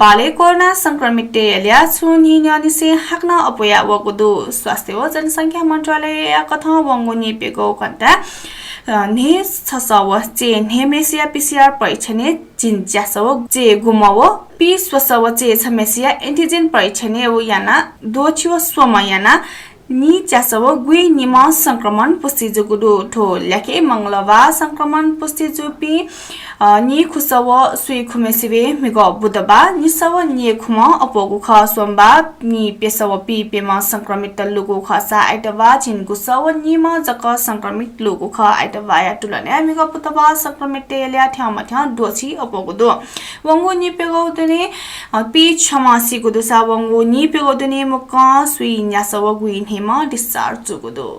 नेपालले कोरोना संक्रमित टेलिया छुनी न्यानिसे हाक्न अपोया वगुदु स्वास्थ्य व जनसंख्या मन्त्रालय कथा वंगु निपेको कन्टा ने छसव चे नेमेसिया पीसीआर परीक्षणे जिन्ज्यासव जे गुमव पी स्वसव चे छमेसिया एन्टिजेन परीक्षणे व याना दोछिव स्वमयाना नि च्यासव गुई निमा संक्रमण पुष्टि जुगुदु ठो ल्याके मंगलबार संक्रमण पुष्टि जुपी नि खुसव सुई खुमेसिबे मिगो बुधबा निसव नि खुम अपोगु ख सोमबा नि पेसव पी पेमा संक्रमित लुगु खसा आइतबा छिन गुसव निमा जक संक्रमित लुगु ख आइतबा या तुलना मिगो बुधबा संक्रमित तेल्या थ्यामा थ्या दोछि अपोगु दो वंगु नि पेगो दने पी क्षमासी गुदुसा वंगु नि पेगो दने मुक सुई न्यासव गुइन हेमा डिस्चार्ज जुगुदो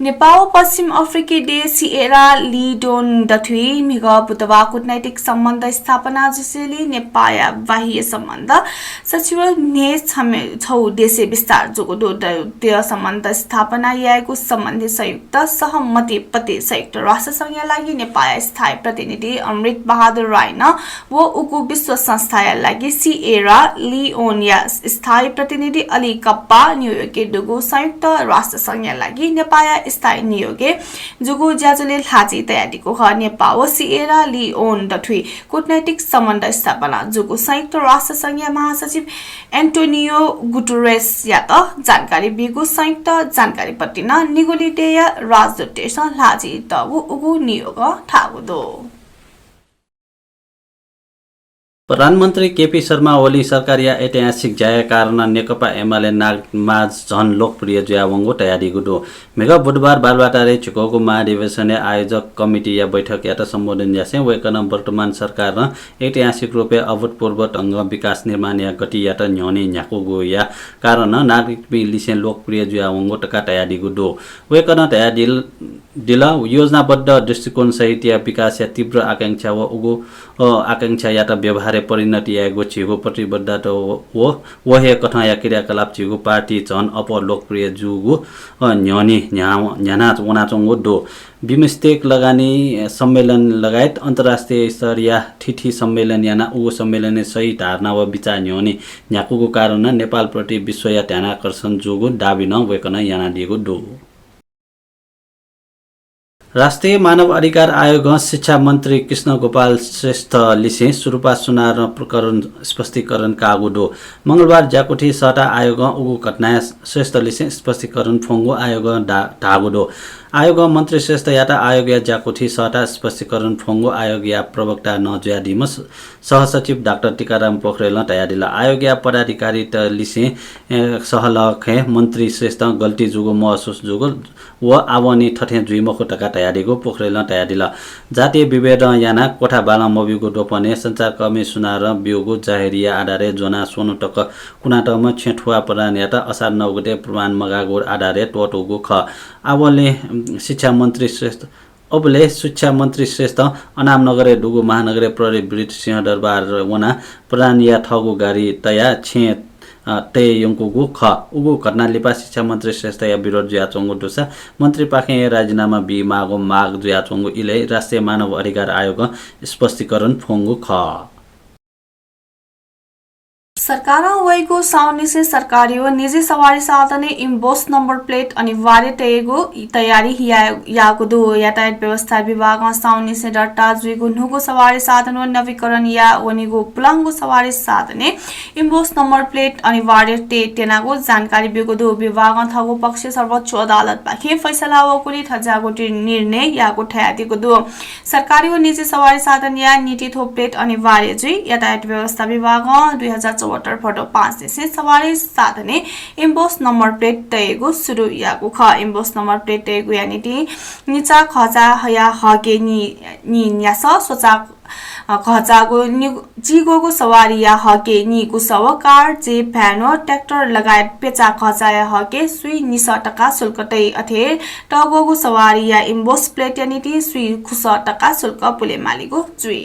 नेपाल पश्चिम अफ्रिकी देश सिएरा लिडोन दथुई मिगा बुधबार कूटनैतिक सम्बन्ध स्थापना जसले नेपाल बाह्य सम्बन्ध सचिव ने छौ देशे विस्तार जोगो त्यो सम्बन्ध स्थापना याको सम्बन्धी संयुक्त सहमति पति संयुक्त राष्ट्र संघका लागि नेपाल स्थायी प्रतिनिधि अमृत बहादुर राय न वो उकु विश्व संस्थाका लागि सिएरा लिओनिया स्थायी प्रतिनिधि अली कप्पा न्यूयोर्क दुगु संयुक्त राष्ट्र संघका लागि नेपाल स्थायी नियोगे जुगु ज्याजुले लाजी तयारीको ह नेपाल सिएरा लिओन दथुई कूटनैतिक सम्बन्ध स्थापना जुगु संयुक्त राष्ट्र संघीय महासचिव एन्टोनियो गुटरेस या त जानकारी बिगु संयुक्त जानकारी पट्टिना निगोलिडेय राजदूतेश लाजी तगु उगु नियोग ठागुदो प्रधानमन्त्री केपी शर्मा ओली सरकार या ऐतिहासिक जाय कारण नेकपा एमाले नागमा झन लोकप्रिय जुयावंगो तयारी गुडो मेगा बुधबार बालबाटारे चुकोको महाधिवेशन आयोजक कमिटी या बैठक या सम्बोधन यासे वेकन वर्तमान सरकार न ऐतिहासिक रूपे अभूतपूर्व ढंग विकास निर्माण या गति या न्योने न्याको या कारण नागरिक लिसे लोकप्रिय जुयावंगो टका तयारी गुडो वेकन तयारी दिला योजनाबद्ध दृष्टिकोण सहित या विकास या तीव्र आकांक्षा व उगो आकांक्षा या व्यवहार परिणति या गोचिगो प्रतिबद्धता वहे कथा या क्रियाकलाप चिगो पार्टी झन अप लोकप्रिय जुगु न्यनी न्याना वनाचंगो दो बिमस्टेक लगानी सम्मेलन लगायत अन्तर्राष्ट्रिय स्तर या ठिठी सम्मेलन याना उगो सम्मेलन सही धारणा व विचार न्यनी न्याकुको कारण नेपाल प्रति विश्व या ध्यान आकर्षण जुगु दाबी न वेकन याना दिएको दो राष्ट्रिय मानव अधिकार आयोग शिक्षा मन्त्री कृष्ण गोपाल श्रेष्ठ लिसे सुरुपा सुनार प्रकरण स्पष्टीकरण कागुडो मंगलबार जाकोठी सटा आयोग उगु घटना श्रेष्ठ लिसे स्पष्टीकरण फोंगो आयोग ढागुडो आयोग मन्त्री श्रेष्ठ याता आयोग या जाकोठी सटा स्पष्टीकरण फोंगो आयोग या प्रवक्ता नजुया दिमस सहसचिव डाक्टर टीकाराम पोखरेल तयारीला आयोग या पदाधिकारी त लिसे सहलखे मन्त्री श्रेष्ठ गल्ती जुगो महसुस जुगो व आवनी ठठे जुइमको टका तयारीको पोखरेल तयारीला जातीय विभेद याना कोठा बाला मबिको डोपने संचारकर्मी सुनार बिउगो जाहेरिया आधारे जोना सोनु टक कुनाटमा छेठुवा प्रधान याता असार 9 गते प्रमाण मगागोर आधारे टोटोगो ख आवले शिक्षा मन्त्री श्रेष्ठ अबले शिक्षा मन्त्री श्रेष्ठ अनामनगरे डुगु महानगरे प्रहरी वृत्त सिंहदरबार वना प्रधान या ठगु गाडी तया छे ते यंगुगु ख उगु घटना लिपा शिक्षा मन्त्री श्रेष्ठ या विरोध जुयाचोंगु दुसा मन्त्री पाखे राजीनामा बि मागो माग जुयाचोंगु इले राष्ट्रिय मानव अधिकार आयोग स्पष्टीकरण फोंगु ख सरकार वैगो साउनी से सरकारी व निजी सवारी साधन इम्बोस नंबर प्लेट अनिवार्य तयारी याको दो यातायात व्यवस्था विभाग साउनी से डट्टा जुइगो नुगो सवारी साधन व नवीकरण या वनिगो पुलांगो सवारी साधन इम्बोस नंबर प्लेट अनिवार्य तेनागो जानकारी बिगो दो विभाग थगो पक्ष सर्वोच्च अदालत पाखे फैसला वकुली थजागो निर्णय याको ठयादिगो दो सरकारी व निजी सवारी साधन या नीति थो प्लेट अनिवार्य जुइ यातायात व्यवस्था विभाग 2074 फोटो 5 से सवारी साधने इम्बोस नंबर प्लेट तयगो सुरु यागो ख इम्बोस नंबर प्लेट तयगो यानी ती निचा खचा हया हगे नि न्यास सोचा खचागो जिगोगो सवारी या हके नि कुसव कार जे भ्यानो ट्र्याक्टर लगायत पेचा खचाया हके सुई निस टका शुल्क तै अथे टगोगो सवारी या इम्बोस प्लेट यानी ती सुई खुस टका शुल्क पुले मालिगो जुई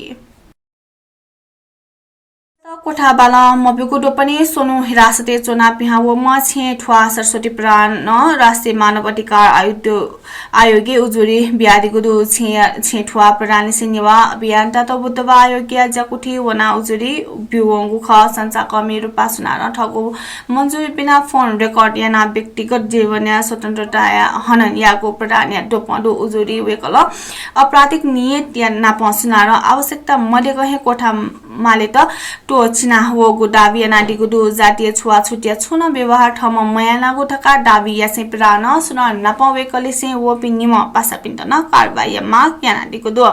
कोठाबाला मबिगुडो पनि सोनु हिरासते चोना पिहावमा छे ठुवा सरस्वती प्राण राष्ट्रिय मानव अधिकार आयोगे उजुरी बियादिगुडो छे ठुवा प्राण सिनेवा अभियान त बुद्धबा आयोग्य जकुठी वना उजुरी बिवंगु ख संचा कमी रुपा सुनार ठगु मन्जुरी बिना फोन रेकर्ड याना व्यक्तिगत जीवन स्वतन्त्रता हनन याको प्राण डोपडो उजुरी वेकल अपराधिक नियत या नापसुनार आवश्यकता मले गहे कोठा माले त टो छिना हो गुडाबी अनाडी गुडु जातीय छुवा छुटिया छुन व्यवहार ठम मया लागु ठका डाबी यासे प्राण सुन नपावे कलेसे वो पिनिम पासा पिन्टन कारबाही मा यानाडी गुडु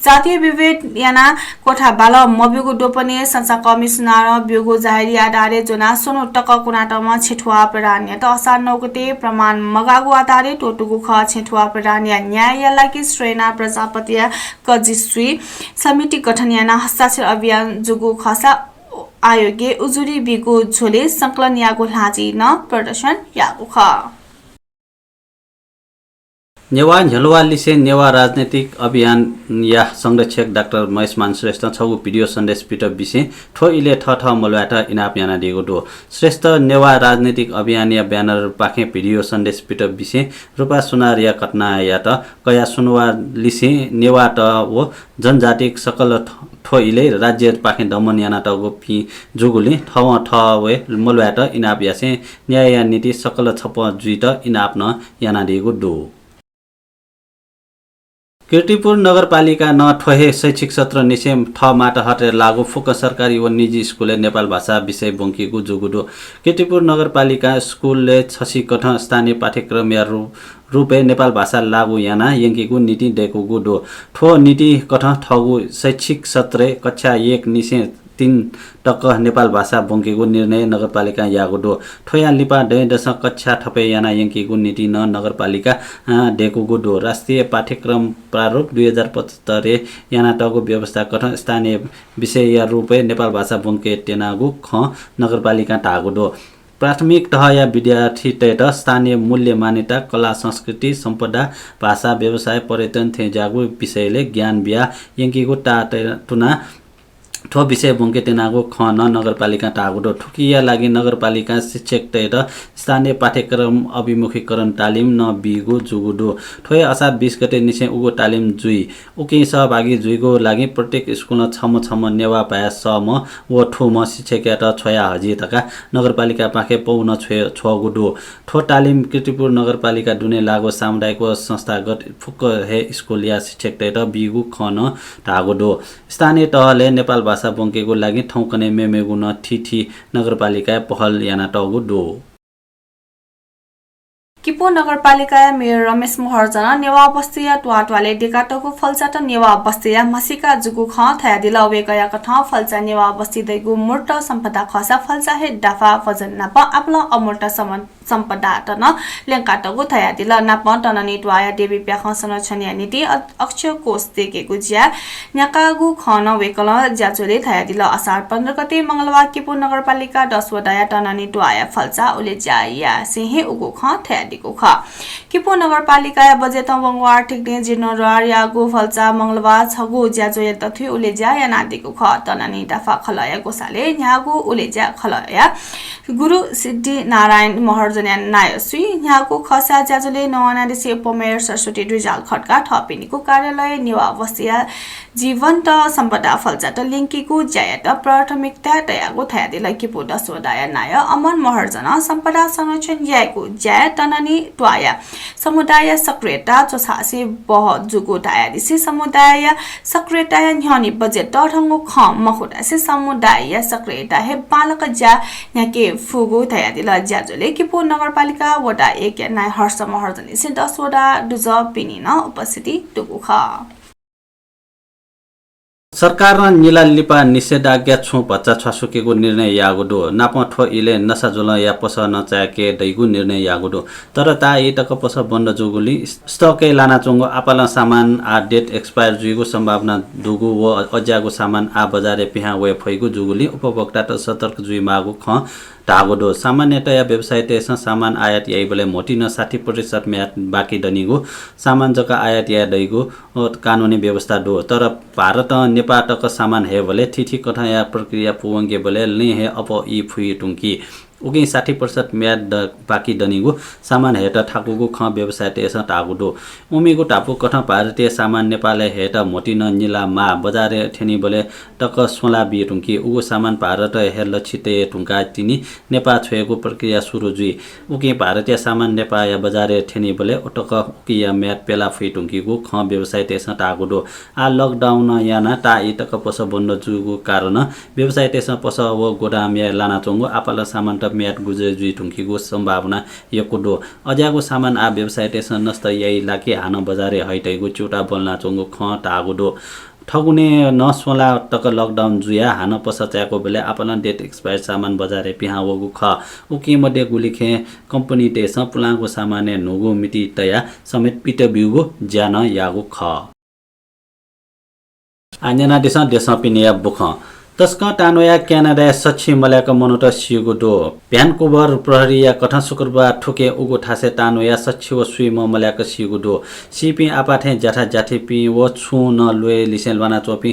जातीय विभेद याना कोठा बाल मबिगु डोपने संसा कमिसनर बिगु जाहेरी आधारे जोना सुनु टक कुनाटमा छिठुवा प्राण त असार नौगते प्रमाण मगागु आधारे टोटुगु ख छिठुवा प्राण या न्याय लागि श्रेणा प्रजापति कजिस्वी समिति गठन याना हस्ताक्षर अभियान जुगु खसा आयोगे उजुरी बिगु झोले संकलन यागु लाजी न प्रदर्शन यागु ख नेवा झलवा लिसे नेवा राजनीतिक अभियान या संरक्षक डाक्टर महेशमान श्रेष्ठ छगु भिडियो सन्देश पिटप बिसे ठो इले ठ मलवाटा इनाप याना दिएको दो श्रेष्ठ नेवा राजनीतिक अभियान या ब्यानर पाखे भिडियो सन्देश पिटप बिसे रूपा सुनार या घटना या त कया सुनवा लिसे नेवा त वो जनजातिक सकल ठो इले राज्य पाखे दमन याना त गोपी जुगुले ठ वे मलवाटा इनाप यासे न्याय या नीति सकल छप जुइत इनाप न याना दिएको दो कीर्तिपुर नगरपालिका न ठोहे शैक्षिक सत्र निसे ठ माटा हटे लागू फुक सरकारी व निजी स्कुलले नेपाल भाषा विषय बंकीको जुगुडो कीर्तिपुर नगरपालिका स्कुलले 86 कठ स्थानीय पाठ्यक्रम या रूपे नेपाल भाषा लागू याना यंकीको नीति डेको गुडो ठो नीति कठ ठगु शैक्षिक सत्र कक्षा 1 निसे 3 टक नेपाल भाषा बंकेको निर्णय नगरपालिका यागुडो ठोया लिपा दश कक्षा ठपे याना यंकीको नीति न नगरपालिका डेको गुडो राष्ट्रिय पाठ्यक्रम प्रारूप 2075 याना टको व्यवस्था कठन स्थानीय विषय या रूपे नेपाल भाषा बंके टेनागु ख नगरपालिका टागुडो प्राथमिक तह या विद्यार्थी तयत स्थानीय मूल्य मान्यता कला संस्कृति सम्पदा भाषा व्यवसाय पर्यटन थे जागु विषयले ज्ञान बिया यंकीको टुना ठो विषय बुंके तेनागो खन नगरपालिका टागुडो ठुकिया लागि नगरपालिका शिक्षक तयत स्थानीय पाठ्यक्रम अभिमुखीकरण तालिम न बिगु जुगुडो ठोय असार 20 गते निसे उगो तालिम जुई उके सहभागी जुइगो लागि प्रत्येक स्कुल छम नेवा पाया सम व ठोम शिक्षक त छया हजी तका नगरपालिका पाखे पौन छगुडो ठो तालिम कीर्तिपुर नगरपालिका दुने लागो सामुदायिक संस्थागत फुक हे स्कुल या शिक्षक तयत बिगु खन टागुडो स्थानीय तहले नेपाल भाषा बंकेको लागि ठौकने मेमेगु न ठिठी नगरपालिका पहल याना टगु दो किपो नगरपालिका मेयर रमेश महर्जन नेवा बस्तिया टुवाटुवाले डेकाटको फल्चाट नेवा बस्तिया मसिका जुगु ख थया दिल अवे गयाको ठ फल्चा नेवा बस्ती दैगु मूर्त सम्पदा खसा फल्चा हे डाफा फजन नाप आपला अमूर्त सम्पदा तन लेंकाटको थया दिल नाप तननि टुवाया देवी प्याख संरक्षण नीति अक्षय कोष देकेको ज्या न्याकागु खन वेकल ज्याचोले थया दिल असार 15 गते मंगलबार किपो नगरपालिका 10 वडाया तननि टुवाया फल्चा उले ज्या सेहे उगु ख थया किपो नगरपालिका बजेट वंगो आर्थिक दिन जिनोरार यागु फल्चा मंगलबार छगु ज्याजो तथ्य उलेज्या या नादिको ख तननि दफा खलया गोसाले न्यागु उलेज्या खलया गुरु सिद्धि नारायण महर्जन नायसुई न्यागु खसा ज्याजोले नवनादेशी उपमेयर सरस्वती रिजाल खड्का थपिनीको कार्यालय निवा बस्तिया जीवन्त सम्पदा फल्चा त लिंकीको ज्यायत प्राथमिकता तयागु थया दिल किपो दसवदाय नाय अमन महर्जन सम्पदा संरक्षण याको ज्या तननि टुवाया समुदाय सक्रियता चोसासी बह जुगु दाया दिसी समुदाय सक्रियता न्यानी बजेट ठंगो ख मखुदासी समुदाय सक्रियता हे बालक ज्या न्याके फुगु थया दिल ज्याजोले किपो नगरपालिका वडा 1 नाय हर्ष महर्जन से 10 वडा दुज पिनिन उपस्थिति दुगु ख सरकार निला लिपा निषेधाज्ञा छु बच्चा छसुकेको निर्णय यागुडो नाप ठो इले नसा जोल या पस नचाके दैगु निर्णय यागुडो तर ता एटक पस बन्द जोगुली स्टके लाना चोंगो आपाला सामान आ डेट एक्सपायर जुइगो सम्भावना दुगु व अज्यागो सामान आ बजारे पिहा वे फैगु जुगुली उपभोक्ता त सतर्क जुइ मागु ख टागोडो सामान्यतया व्यवसायतेसँग सामान आयात याइबले मोटिन 60% म्याद बाँकी दनिगो सामान जका आयात या दैगो कानुनी व्यवस्था दो तर भारत नेपाल तक सामान हे भले थिथि कथा या प्रक्रिया पुवंगे भले ले हे अप ई फुई टुंकी उगी 60% म्याद बाँकी दनिगो सामान हेट ठाकुगो ख व्यवसाय तेस टागुडो उमीगो टापु कठ भारतीय सामान नेपाल हेट मोटिन निला मा बजारे ठेनी बोले टक सोला बि टुंकी उगो सामान भारत हे लक्षित टुंका तिनी नेपाल छोएको प्रक्रिया सुरु जुई उगी भारतीय सामान नेपाल या बजारे ठेनी बोले ओटक उकी या म्याद पेला फुई टुंकीगो ख व्यवसाय तेस टागुडो आ लकडाउन याना ता इ तक पस बन्द जुगो कारण व्यवसाय तेस पस व गोदाम या लाना चंगो आपाला सामान म्याद गुजे जुई टुंकीगो सम्भावना यकुडो अज्यागो सामान आ व्यवसाय टेसन नस्त यही लाके हान बजारे हैटैगो चुटा बोल्ना चंगो ख टागुडो ठगुने नसोला तक लकडाउन जुया हान पसच्याको बेले आपन डेट एक्सपायर सामान बजारे पिहा वगु ख उकी मध्ये गुलिखे कम्पनी टेस पुलाको सामाने नुगो मिति तया समेत पिट बिउगो ज्यान यागो ख आन्जना देश पिनिया बुख तस्का टानोया क्यानाडा सच्ची मल्याक मनोट सिगो दो भ्यानकुभर प्रहरी या कठा शुक्रबार ठुके उगो ठासे टानोया सच्ची व सुई म मल्याक सिगो दो सिपी आपाथे जाठा जाठी पि व छु न लोए लिसेल बना चोपी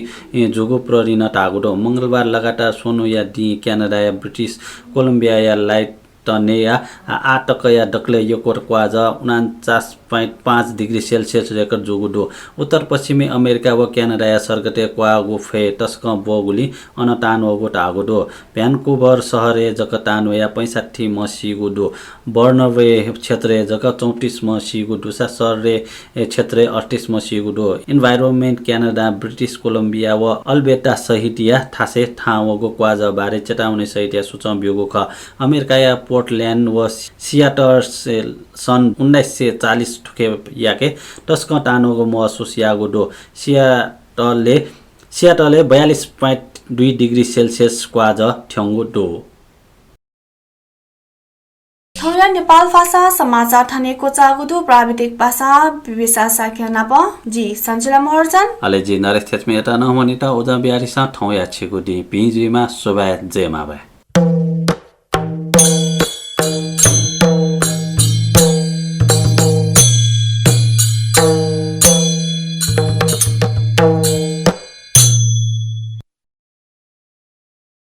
जुगो प्रहरी न टागुडो मंगलबार लगातार सोनु या दि क्यानाडा या ब्रिटिश कोलम्बिया या लाइट तनेया आटक या डक्ले योकोर क्वाज 49.5 डिग्री सेल्सियस रेकर्ड जोगुडो उत्तर पश्चिमी अमेरिका व क्यानाडा या सरगते क्वागो फे तस्क बोगुली अनतान वगो टागुडो भ्यानकुभर शहरे जक तानोया 65 मसिगुडो बर्नवे क्षेत्र जक 34 मसिगुडो सररे क्षेत्र 38 मसिगुडो इन्भाइरोनमेन्ट क्यानाडा ब्रिटिश कोलम्बिया व अल्बर्टा सहितिया थासे ठाउँको क्वाज बारे चेताउने सहितिया सूचना बिउगो ख अमेरिका या पोर्टल्यान्ड व सियाटल सन् 1940 ठुके याके टस्क टानोगो महसुस यागुडो सियाटलले 42.2 डिग्री सेल्सियस क्वाज ठ्याङ्गो डो थौया नेपाल भाषा समाचार ठानेको चागुदो प्राविधिक भाषा विवेशा साख्याना प जी सञ्चला महर्जन अले जी नरेश थेचमे एटा नहुमनिता उजा बिहारी सा ठौ या छिगु दि पिजिमा सोबा जेमा भए